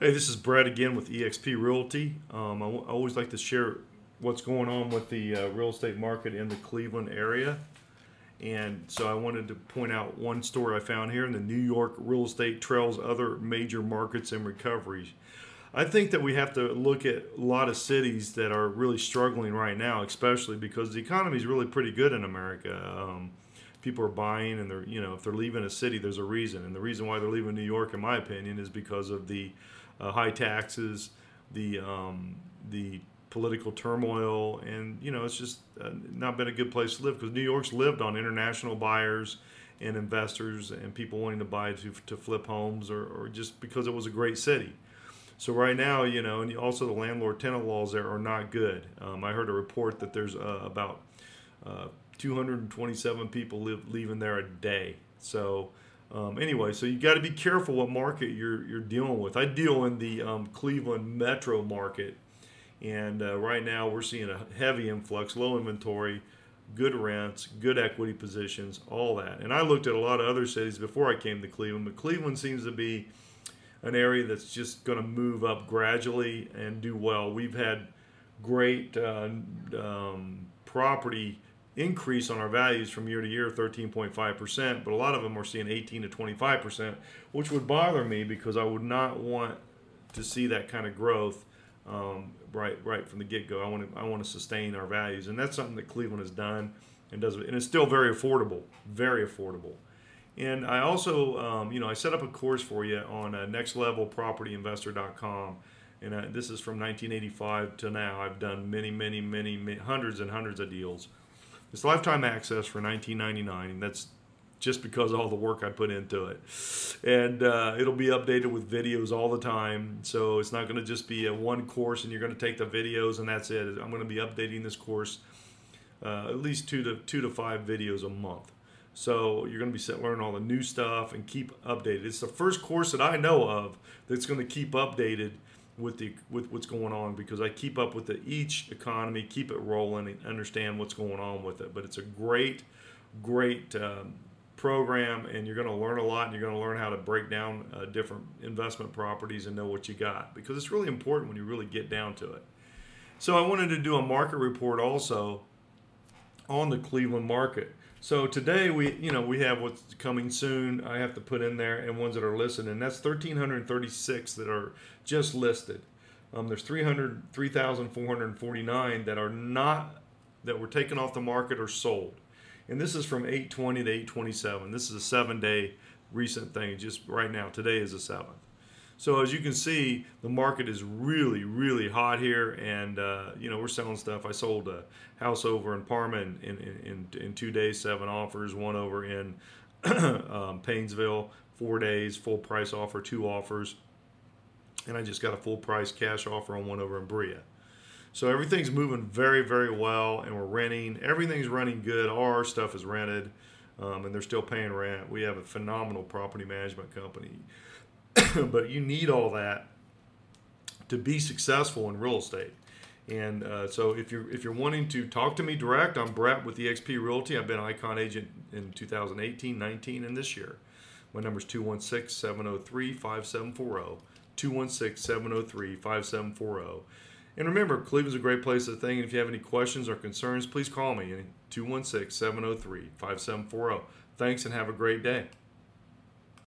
Hey, this is Brett again with EXP Realty. I always like to share what's going on with the real estate market in the Cleveland area. And so I wanted to point out one story I found here in the New York real estate trails other major markets in recovery. I think that we have to look at a lot of cities that are really struggling right now, especially because the economy is really pretty good in America. People are buying, and if they're leaving a city, there's a reason. And the reason why they're leaving New York, in my opinion, is because of the high taxes, the political turmoil, and it's just not been a good place to live because New York's lived on international buyers and investors and people wanting to buy to flip homes or just because it was a great city. So right now, and also the landlord-tenant laws there are not good. I heard a report that there's about 227 people leaving there a day. So anyway, so you got to be careful what market you're dealing with. I deal in the Cleveland metro market, and right now we're seeing a heavy influx, low inventory, good rents, good equity positions, all that. And I looked at a lot of other cities before I came to Cleveland, but Cleveland seems to be an area that's just going to move up gradually and do well. We've had great property increase on our values from year to year, 13.5%, but a lot of them are seeing 18 to 25%, which would bother me because I would not want to see that kind of growth right from the get-go. I want to sustain our values, and that's something that Cleveland has done and does, and it's still very affordable, very affordable. And I also, I set up a course for you on nextlevelpropertyinvestor.com. And this is from 1985 to now. I've done many, hundreds and hundreds of deals. It's lifetime access for $19.99, and that's just because of all the work I put into it. And it'll be updated with videos all the time. So it's not going to just be a one course and you're going to take the videos and that's it. I'm going to be updating this course at least two to five videos a month. So you're going to be learning all the new stuff and keep updated. It's the first course that I know of that's going to keep updated with what's going on, because I keep up with each economy, keep it rolling, and understand what's going on with it. But it's a great program, and you're going to learn a lot, and you're going to learn how to break down different investment properties and know what you got, because it's really important when you really get down to it. So I wanted to do a market report also on the Cleveland market. So today we have what's coming soon. I have to put in there, and ones that are listed, and that's 1,336 that are just listed. There's 3,449 that are not, that were taken off the market or sold, and this is from 8/20 to 8/27. This is a 7-day recent thing. Just right now, today is the 7th. So as you can see, the market is really hot here, and we're selling stuff. I sold a house over in Parma in 2 days, 7 offers. One over in Painesville, 4 days, full price offer, 2 offers, and I just got a full price cash offer on one over in Brea. So everything's moving very well, and we're renting. Everything's running good. All our stuff is rented, and they're still paying rent. We have a phenomenal property management company. But you need all that to be successful in real estate. And so if you're wanting to talk to me direct, I'm Brett with EXP Realty. I've been ICON agent in 2018, 19, and this year. My number is 216-703-5740, 216-703-5740. And remember, Cleveland's a great place to think. And if you have any questions or concerns, please call me at 216-703-5740. Thanks, and have a great day.